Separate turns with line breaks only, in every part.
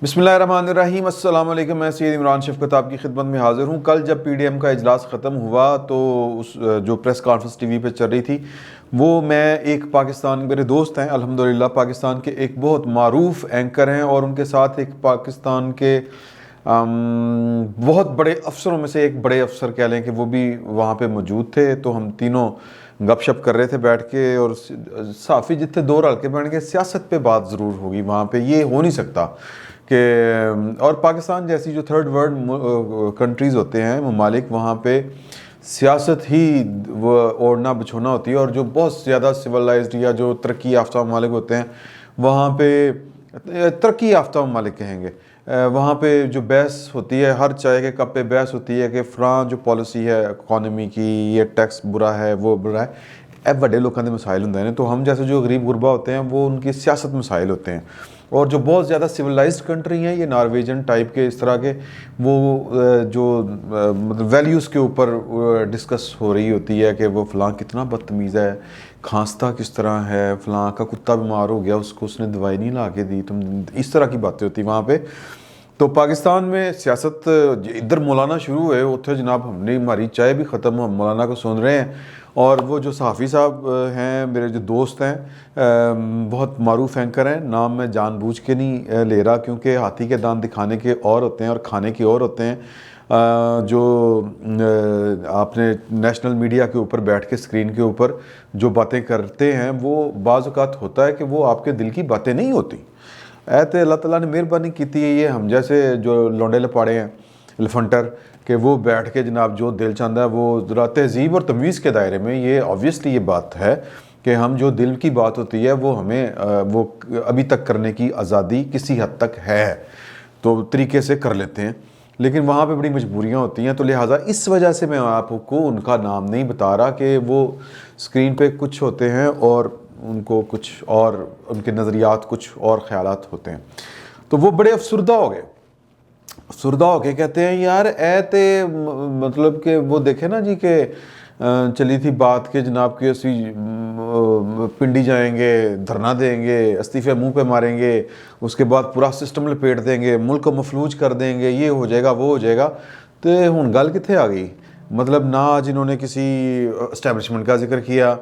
बिस्मिल्लाहिर्रहमानिर्रहीम अस्सलाम वालेकुम। मैं सैयद इमरान शफ़क़त आपकी खिदमत में हाज़िर हूँ। कल जब पीडीएम का इजलास ख़त्म हुआ तो उस जो प्रेस कॉन्फ्रेंस टीवी पे चल रही थी वो मैं एक पाकिस्तान मेरे दोस्त हैं अल्हम्दुलिल्लाह पाकिस्तान के एक बहुत मारूफ एंकर हैं और उनके साथ एक पाकिस्तान के बहुत बड़े अफसरों में से एक बड़े अफसर कह लें कि वो भी वहाँ पे मौजूद थे। तो हम तीनों गपशप कर रहे थे बैठ के और साफ़ी जितने दो रल के बैठ के सियासत पे बात ज़रूर होगी वहाँ पे। ये हो नहीं सकता कि और पाकिस्तान जैसी जो थर्ड वर्ल्ड कंट्रीज़ होते हैं ममालिक वहाँ पे सियासत ही वो ओढ़ना बिछोना होती है और जो बहुत ज़्यादा सिविलाइज्ड या जो तरक्की याफ्ता ममालिक होते हैं वहाँ पे तरक्की याफ्ता ममालिक कहेंगे वहाँ पे जो बहस होती है हर चाय के कप पे बहस होती है कि फ़लाँ जो पॉलिसी है इकॉनमी की ये टैक्स बुरा है वो बुरा है। अब बड़े लोगों के मसाइल होंगे हैं तो हम जैसे जो गरीब गुरबा होते हैं वो उनकी सियासत मसाइल होते हैं। और जो बहुत ज़्यादा सिविलाइज्ड कंट्री हैं ये नॉर्वेजन टाइप के इस तरह के वो जो मतलब वैल्यूज़ के ऊपर डिस्कस हो रही होती है कि वो फ़लाँ कितना बदतमीज़ है, खांसता किस तरह है, फ़लाँ का कुत्ता बीमार हो गया उसको उसने दवाई नहीं ला के दी, तुम इस तरह की बातें होती वहाँ पे। तो पाकिस्तान में सियासत इधर मौलाना शुरू हुए उधर जनाब हमने हमारी चाय भी ख़त्म हम मौलाना को सुन रहे हैं। और वो जो सहाफ़ी साहब हैं मेरे जो दोस्त हैं बहुत मारूफ एंकर हैं, नाम मैं जानबूझ के नहीं ले रहा क्योंकि हाथी के दांत दिखाने के और होते हैं और खाने के और होते हैं। जो आपने नेशनल मीडिया के ऊपर बैठ के स्क्रीन के ऊपर जो बातें करते हैं वो बाज़ औक़ात होता है कि वो आपके दिल की बातें नहीं होती। ऐते अल्लाह ताला ने मेहरबानी की थी ये हम जैसे जो लौंडे लपाड़े हैं लफंटर कि वो बैठ के जनाब जो दिल चाहता है वो ज़रा तहज़ीब और तमीज़ के दायरे में ये ऑब्वियसली ये बात है कि हम जो दिल की बात होती है वो हमें वो अभी तक करने की आज़ादी किसी हद तक है तो तरीके से कर लेते हैं। लेकिन वहाँ पे बड़ी मजबूरियाँ होती हैं तो लिहाजा इस वजह से मैं आपको उनका नाम नहीं बता रहा कि वो स्क्रीन पे कुछ होते हैं और उनको कुछ और उनके नज़रियात कुछ और ख़यालात होते हैं। तो वो बड़े अफसरदा हो गए, अफसरदा हो के कहते हैं यार ऐते मतलब कि वो देखे ना जी के चली थी बात के जनाब के असी पिंडी जाएंगे धरना देंगे इस्तीफ़े मुंह पे मारेंगे उसके बाद पूरा सिस्टम लपेट देंगे मुल्क को मफलूज कर देंगे ये हो जाएगा वो हो जाएगा। तो हुण गल कित्थे आ गई मतलब ना आज इन्होंने किसी इस्टेब्लिशमेंट का जिक्र किया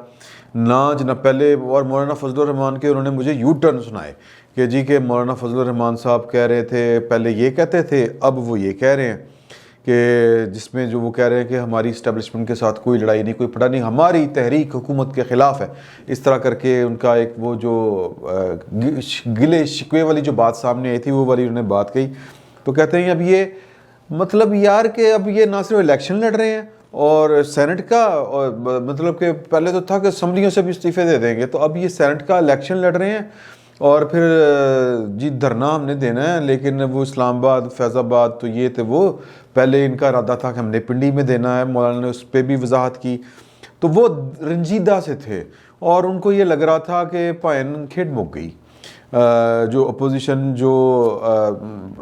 ना जना पहले। और मौलाना फजलुर रहमान के उन्होंने मुझे यू टर्न सुनाए कि जी के मौलाना फजलुर रहमान साहब कह रहे थे पहले ये कहते थे अब वो ये कह रहे हैं कि जिसमें जो वो कह रहे हैं कि हमारी इस्टेब्लिशमेंट के साथ कोई लड़ाई नहीं कोई पड़ा नहीं हमारी तहरीक हुकूमत के ख़िलाफ़ है। इस तरह करके उनका एक वो जो गिले शिकवे वाली जो बात सामने आई थी वो वाली उन्होंने बात कही। तो कहते हैं अब ये मतलब यार कि अब ये ना सिर्फ इलेक्शन लड़ रहे हैं और सेनेट का और मतलब कि पहले तो था कि असम्बलियों से भी इस्तीफ़े दे देंगे तो अब ये सेनेट का इलेक्शन लड़ रहे हैं और फिर जी धरना हमने देना है। लेकिन वो इस्लामाबाद फैज़ाबाद तो ये थे वो पहले इनका इरादा था कि हमने पिंडी में देना है। मौलाना ने उस पर भी वजाहत की तो वो रंजीदा से थे और उनको ये लग रहा था कि भाईन खेड मुक गई। जो अपोजिशन जो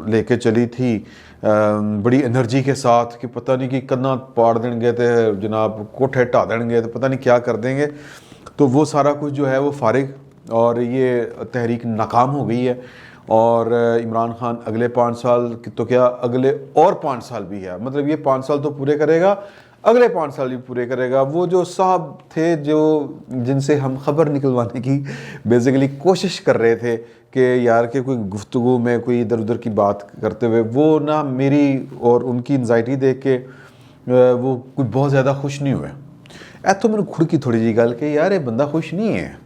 लेके चली थी बड़ी एनर्जी के साथ कि पता नहीं कि कन्ना पाड़ देंगे तो जनाब कोठे ढा देंगे तो पता नहीं क्या कर देंगे। तो वो सारा कुछ जो है वो फारिग और ये तहरीक नाकाम हो गई है। और इमरान खान अगले 5 साल तो क्या अगले और 5 साल भी है मतलब ये 5 साल तो पूरे करेगा अगले 5 साल भी पूरे करेगा। वो जो साहब थे जो जिनसे हम खबर निकलवाने की बेसिकली कोशिश कर रहे थे कि यार के कोई गुफ्तगू में कोई इधर उधर की बात करते हुए वो ना मेरी और उनकी एंजाइटी देख के वो कोई बहुत ज़्यादा खुश नहीं हुए। तो मैंने खुद की थोड़ी जी गल कि यार ये बंदा खुश नहीं है।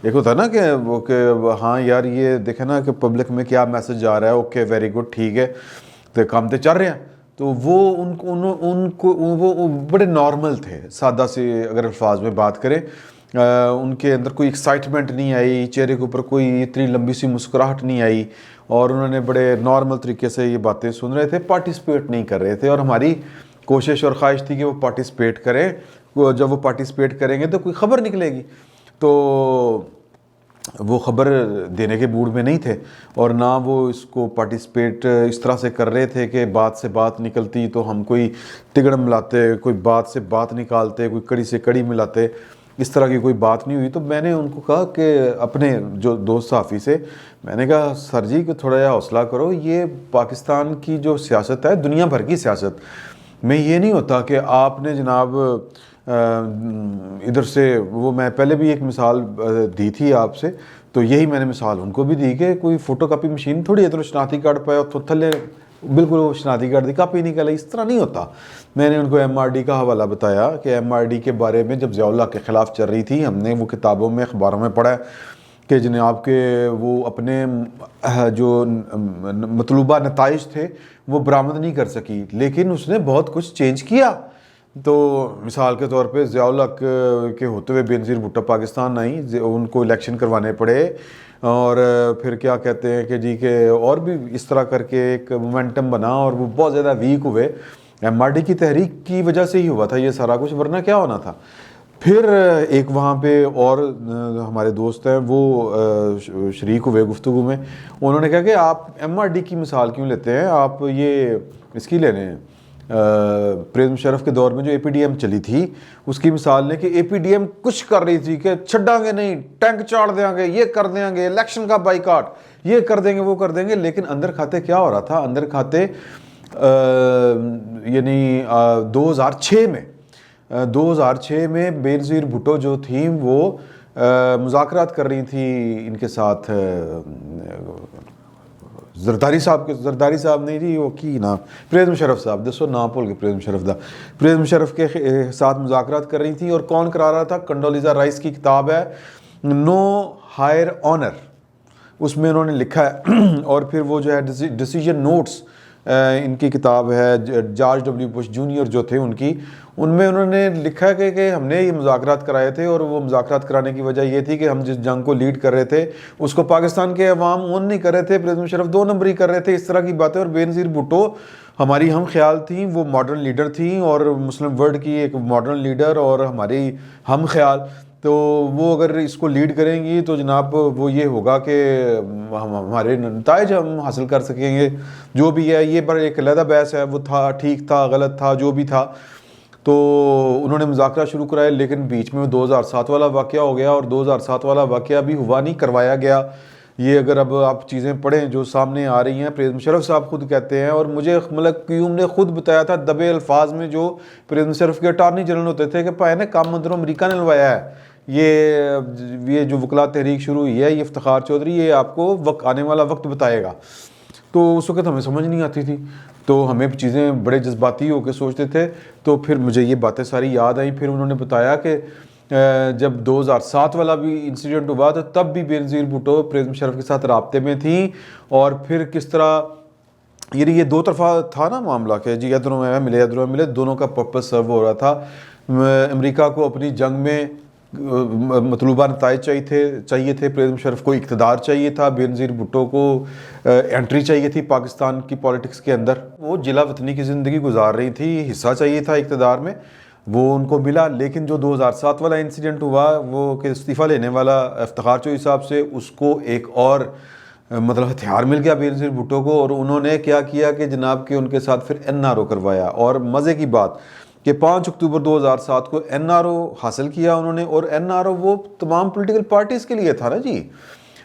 एक होता है ना कि वो कि हाँ यार ये देखे ना कि पब्लिक में क्या मैसेज जा रहा है ओके वेरी गुड ठीक है तो काम तो चल रहे हैं। तो वो उनको वो बड़े नॉर्मल थे सादा से अगर अल्फाज में बात करें उनके अंदर कोई एक्साइटमेंट नहीं आई चेहरे के ऊपर कोई इतनी लंबी सी मुस्कुराहट नहीं आई और उन्होंने बड़े नॉर्मल तरीके से ये बातें सुन रहे थे पार्टिसिपेट नहीं कर रहे थे। और हमारी कोशिश और ख्वाहिश थी कि वो पार्टिसिपेट करें। जब वो पार्टिसिपेट करेंगे तो कोई ख़बर निकलेगी तो वो ख़बर देने के मूड में नहीं थे और ना वो इसको पार्टिसिपेट इस तरह से कर रहे थे कि बात से बात निकलती तो हम कोई तिगड़ मिलाते कोई बात से बात निकालते कोई कड़ी से कड़ी मिलाते। इस तरह की कोई बात नहीं हुई। तो मैंने उनको कहा कि अपने जो दोस्त सहाफ़ी से, मैंने कहा सर जी कि थोड़ा या हौसला करो, ये पाकिस्तान की जो सियासत है, दुनिया भर की सियासत में ये नहीं होता कि आपने जनाब इधर से वो, मैं पहले भी एक मिसाल दी थी आपसे, तो यही मैंने मिसाल उनको भी दी कि कोई फोटोकॉपी मशीन थोड़ी है तो शनाख्ती कार्ड पाया तो थल्ले बिल्कुल वो शनाख्ती कार्ड की कापी निकल आई, इस तरह नहीं होता। मैंने उनको MRD का हवाला बताया कि MRD के बारे में जब ज़ियाउल्लाह के ख़िलाफ़ चल रही थी, हमने वो किताबों में अखबारों में पढ़ा कि जनाब के वो अपने जो मतलूबा नताइज थे वो बरामद नहीं कर सकी, लेकिन उसने बहुत कुछ चेंज किया। तो मिसाल के तौर पे ज़ियाउल्लाह के होते हुए बेनज़ीर भुट्टो पाकिस्तान आई, उनको इलेक्शन करवाने पड़े, और फिर क्या कहते हैं कि जी के और भी इस तरह करके एक मोमेंटम बना और वो बहुत ज़्यादा वीक हुए। MRD की तहरीक की वजह से ही हुआ था ये सारा कुछ, वरना क्या होना था। फिर एक वहाँ पे और हमारे दोस्त हैं वो शरीक हुए गुफ्तगू में, उन्होंने कहा कि आप MRD की मिसाल क्यों लेते हैं, आप ये इसकी ले रहे हैं परवेज़ मुशर्रफ के दौर में जो APDM चली थी उसकी मिसाल लें कि APDM कुछ कर रही थी कि छड़ांगे नहीं, टैंक चाड़ देंगे, ये कर देंगे, इलेक्शन का बाइकाट, ये कर देंगे, वो कर देंगे। लेकिन अंदर खाते क्या हो रहा था, अंदर खाते यानी 2006 में बेनज़ीर भुट्टो जो थी वो मुज़ाकरात कर रही थी इनके साथ, जरदारी साहब नहीं जी, वो की ना परवेज़ मुशर्रफ साहब, दसो नाम भूल गए, परवेज़ मुशर्रफ के साथ मुज़ाकरात कर रही थी। और कौन करा रहा था, कंडोलीज़ा राइस की किताब है नो हायर ऑनर, उसमें उन्होंने लिखा है और फिर वो जो है डिसीजन नोट्स इनकी किताब है, जॉर्ज W बुश जूनियर जो थे उनकी, उनमें उन्होंने लिखा है कि हमने ये मुज़ाकरात कराए थे और वो मुज़ाकरात कराने की वजह ये थी कि हम जिस जंग को लीड कर रहे थे उसको पाकिस्तान के अवाम ओन नहीं कर रहे थे, परवेज़ मुशर्रफ 2 नंबरी कर रहे थे, इस तरह की बातें। और बेनज़ीर भुट्टो हमारी हम ख्याल थी, वो मॉडर्न लीडर थी और मुस्लिम वर्ल्ड की एक मॉडर्न लीडर और हमारी हम ख्याल, तो वो अगर इसको लीड करेंगी तो जनाब वो ये होगा कि हमारे नताइज हम हासिल कर सकेंगे। जो भी है ये पर एक अलहदा बहस है, वो था ठीक था गलत था जो भी था। तो उन्होंने मुज़ाकरा शुरू कराया, लेकिन बीच में 2007 वाला वाक़या हो गया और 2007 वाला वाक़या भी हुआ नहीं, करवाया गया। ये अगर अब आप चीज़ें पढ़ें जो सामने आ रही हैं, परवेज़ मुशर्रफ साहब खुद कहते हैं और मुझे मलक क्यूम ने खुद बताया था दबे अल्फाज में, जो परवेज़ मुशर्रफ के अटारनी जनरल होते थे, कि भाई ने काम अंदरों अमरीका ने लवाया है, ये जो वकला तहरीक शुरू हुई है, ये इफ्तिखार चौधरी, ये आपको आने वाला वक्त बताएगा। तो उस वक्त हमें समझ नहीं आती थी, तो हमें चीज़ें बड़े जज्बाती होकर सोचते थे। तो फिर मुझे ये बातें सारी याद आई। फिर उन्होंने बताया कि जब 2007 वाला भी इंसिडेंट हुआ तो तब भी बेनज़ीर भुट्टो परवेज़ मुशर्रफ के साथ राब्ते में थी, और फिर किस तरह ये 2 तरफा था ना मामला के जी, इधरों में मिले, दोनों का पर्पस सर्व हो रहा था। अमेरिका को अपनी जंग में मतलूबा नताइज चाहिए थे, परवेज़ मुशर्रफ को इक़्तिदार चाहिए था, बेनज़ीर भुट्टो को एंट्री चाहिए थी पाकिस्तान की पॉलिटिक्स के अंदर। वो जिला वतनी की ज़िंदगी गुजार रही थी, हिस्सा चाहिए था इक़्तिदार में, वो उनको मिला। लेकिन जो 2007 वाला इंसिडेंट हुआ वो कि इस्तीफ़ा लेने वाला इफ्तिखार चौधरी साहब से, उसको एक और मतलब हथियार मिल गया बेनज़ीर भुट्टो को, और उन्होंने क्या किया कि जनाब के उनके साथ फिर NRO करवाया। और मज़े की बात कि 5 अक्टूबर 2007 को NRO हासिल किया उन्होंने, और NRO वो तमाम पॉलिटिकल पार्टीज़ के लिए था ना जी।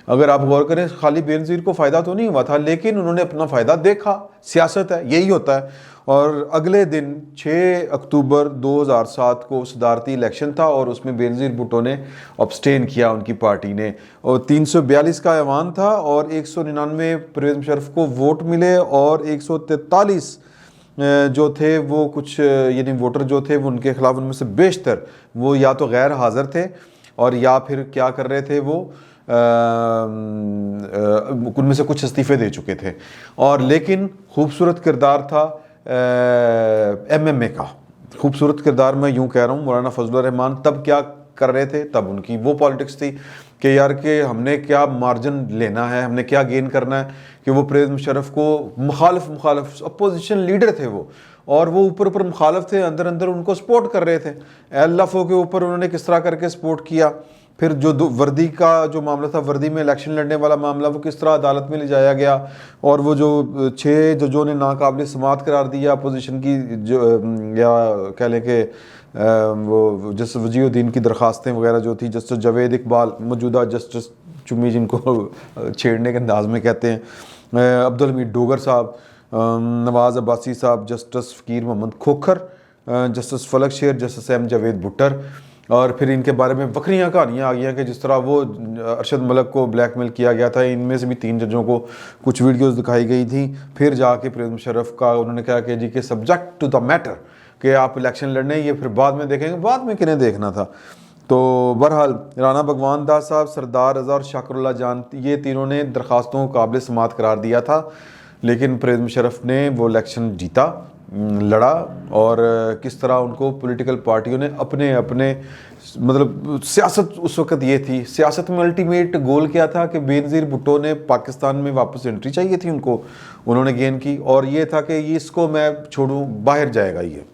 अगर आप गौर करें, खाली बेनज़ीर को फ़ायदा तो नहीं हुआ था, लेकिन उन्होंने अपना फ़ायदा देखा, सियासत है, यही होता है। और अगले दिन 6 अक्टूबर 2007 को सदारती इलेक्शन था और उसमें बेनज़ीर भुट्टो ने अब्सटेन किया, उनकी पार्टी ने, और 342 का ऐवान था और 199 परवेज़ मुशर्रफ को वोट मिले, और 143 जो थे वो कुछ यानी वोटर जो थे वो उनके खिलाफ, उनमें से बेशतर वो या तो गैर हाज़िर थे और या फिर क्या कर रहे थे, वो उनमें से कुछ इस्तीफ़े दे चुके थे। और लेकिन खूबसूरत किरदार था MMA का, खूबसूरत किरदार मैं यूँ कह रहा हूँ, मौलाना फजलुर रहमान तब क्या कर रहे थे, तब उनकी वो पॉलिटिक्स थी कि यार कि हमने क्या मार्जिन लेना है, हमने क्या गेन करना है, कि वो परवेज़ मुशर्रफ को मुखालिफ अपोजिशन लीडर थे वो, और वो ऊपर मुखालिफ थे, अंदर उनको सपोर्ट कर रहे थे। LFO के ऊपर उन्होंने किस तरह करके सपोर्ट किया फिर जो वर्दी का जो मामला था, वर्दी में इलेक्शन लड़ने वाला मामला, वो किस तरह अदालत में ले जाया गया, और वो जो 6 जजों ने नाकाबिल समात करार दिया अपोजिशन की, जो या कह लें कि वो जस्टिस वजीउद्दीन की दरख्वास्तें वगैरह जो थी, जस्टिस जावेद इकबाल, मौजूदा जस्टिस चुम्मी जिनको छेड़ने के अंदाज में कहते हैं, अब्दुल हमीद डोगर साहब, नवाज़ अब्बासी साहब, जस्टिस फ़कीर मोहम्मद खोखर, जस्टिस फलक शेर, जस्टिस एम जावेद भुट्टर, और फिर इनके बारे में बकरियाँ कहानियाँ आ गई हैं कि जिस तरह वो अरशद मलिक को ब्लैकमेल किया गया था। इनमें से भी 3 जजों को कुछ वीडियोस दिखाई गई थी। फिर जाके परवेज़ मुशर्रफ का उन्होंने कहा कि जी के सब्जेक्ट टू द मैटर कि आप इलेक्शन लड़ने, ये फिर बाद में देखेंगे, बाद में किन्हें देखना था। तो बहरहाल राना भगवान दास साहब, सरदार रज़ा और शाकरुल्लाह जान, ये तीनों ने दरख्वास्तों को काबिल समात करार दिया था, लेकिन परवेज़ मुशर्रफ ने वो इलेक्शन जीता, लड़ा, और किस तरह उनको पॉलिटिकल पार्टियों ने अपने अपने मतलब सियासत उस वक्त ये थी, सियासत में अल्टीमेट गोल क्या था कि बेनज़ीर भुट्टो ने पाकिस्तान में वापस एंट्री चाहिए थी उनको, उन्होंने गेन की, और ये था कि ये इसको मैं छोड़ूं, बाहर जाएगा ये।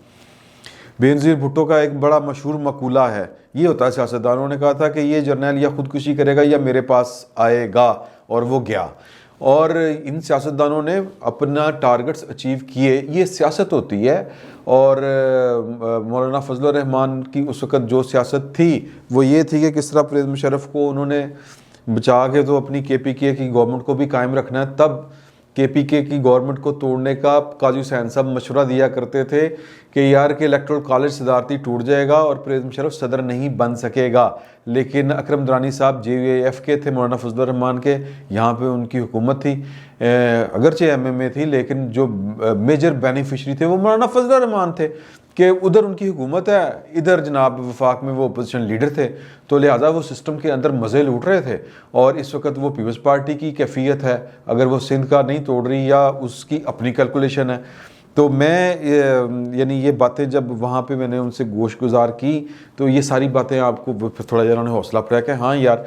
बेनज़ीर भुट्टो का एक बड़ा मशहूर मकूला है, ये होता है सियासतदानों ने कहा था कि ये जर्नैल या खुदकुशी करेगा या मेरे पास आएगा, और वो गया। और इन सियासतदानों ने अपना टारगेट्स अचीव किए, ये सियासत होती है। और मौलाना फजलुर रहमान की उस वक़्त जो सियासत थी वो ये थी कि किस तरह परवेज़ मुशर्रफ को उन्होंने बचा के तो अपनी KPK की गवर्नमेंट को भी कायम रखना है। तब KPK की गवर्नमेंट को तोड़ने का काजी हुसैन साहब मशवरा दिया करते थे कि यार के इलेक्टोरल कॉलेज सदारती टूट जाएगा और परवेज़ मुशर्रफ सदर नहीं बन सकेगा। लेकिन अकरम दरानी साहब JUAF के थे, मौलाना फजलुर रहमान के, यहाँ पे उनकी हुकूमत थी, अगरचे MMA थी, लेकिन जो मेजर बेनिफिशरी थे वो मौलाना फजलुर रहमान थे कि उधर उनकी हुकूमत है, इधर जनाब वफाक में वो अपोजिशन लीडर थे, तो लिहाजा वो सिस्टम के अंदर मज़े लूट रहे थे। और इस वक्त वो पीपल्स पार्टी की कैफियत है, अगर वो सिंध का नहीं तोड़ रही या उसकी अपनी कैलकुलेशन है। तो मैं यानी ये बातें जब वहाँ पे मैंने उनसे गोश गुजार की, तो ये सारी बातें आपको थोड़ा जरा उन्हें हौसला अफजाई कि हाँ यार,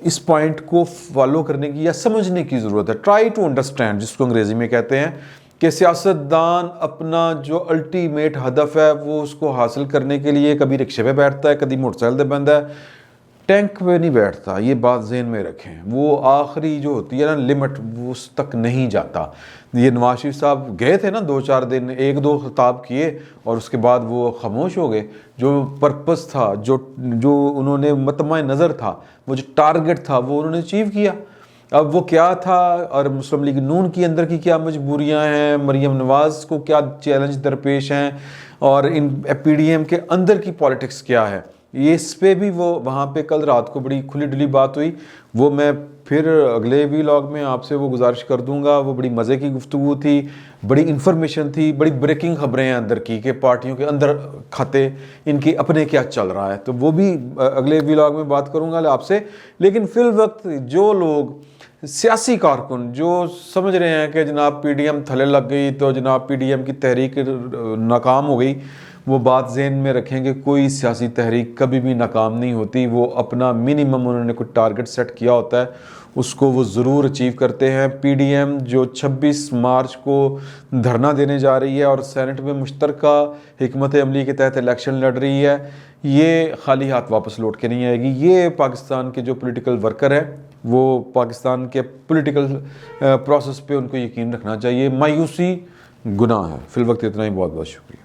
इस पॉइंट को फॉलो करने की या समझने की ज़रूरत है। ट्राई टू अंडरस्टैंड, जिसको अंग्रेज़ी में कहते हैं कि सियासतदान अपना जो अल्टीमेट हदफ है वो उसको हासिल करने के लिए कभी रिक्शे पे बैठता है, कभी मोटरसाइकिल पे बंदा है, टैंक पे नहीं बैठता। ये बात ज़हन में रखें। वो आखिरी जो होती है ना लिमिट, वो उस तक नहीं जाता। ये नवाज शरीफ साहब गए थे ना 2-4 दिन, 1-2 खिताब किए और उसके बाद वो खामोश हो गए। जो पर्पस था, जो उन्होंने मतमा नज़र था, वो जो टारगेट था, वो उन्होंने अचीव किया। अब वो क्या था और मुस्लिम लीग नून की अंदर की क्या मजबूरियां हैं, मरीम नवाज़ को क्या चैलेंज दरपेश हैं, और इन PDM के अंदर की पॉलिटिक्स क्या है, ये इस पे भी वो वहाँ पे कल रात को बड़ी खुली डुली बात हुई। वो मैं फिर अगले व्लॉग में आपसे वो गुजारिश कर दूंगा। वो बड़ी मज़े की गुफ्तगू थी, बड़ी इन्फॉर्मेशन थी, बड़ी ब्रेकिंग खबरें हैं अंदर की कि पार्टियों के अंदर खाते इनके अपने क्या चल रहा है। तो वो भी अगले व्लॉग में बात करूँगा आपसे। लेकिन फिल वक्त जो लोग सियासी कारकुन जो समझ रहे हैं कि जनाब PDM थले लग गई तो जनाब PDM की तहरीक नाकाम हो गई, वो बात ज़हन में रखेंगे, कोई सियासी तहरीक कभी भी नाकाम नहीं होती। वो अपना मिनिमम उन्होंने कोई टारगेट सेट किया होता है, उसको वो ज़रूर अचीव करते हैं। PDM जो 26 मार्च को धरना देने जा रही है और सेनेट में मुश्तरका हिकमत अमली के तहत इलेक्शन लड़ रही है, ये खाली हाथ वापस लौट के नहीं आएगी। ये पाकिस्तान के जो पॉलिटिकल वर्कर है, वो पाकिस्तान के पॉलिटिकल प्रोसेस पे उनको यकीन रखना चाहिए। मायूसी गुनाह है। फिल वक्त इतना ही, बहुत बहुत शुक्रिया।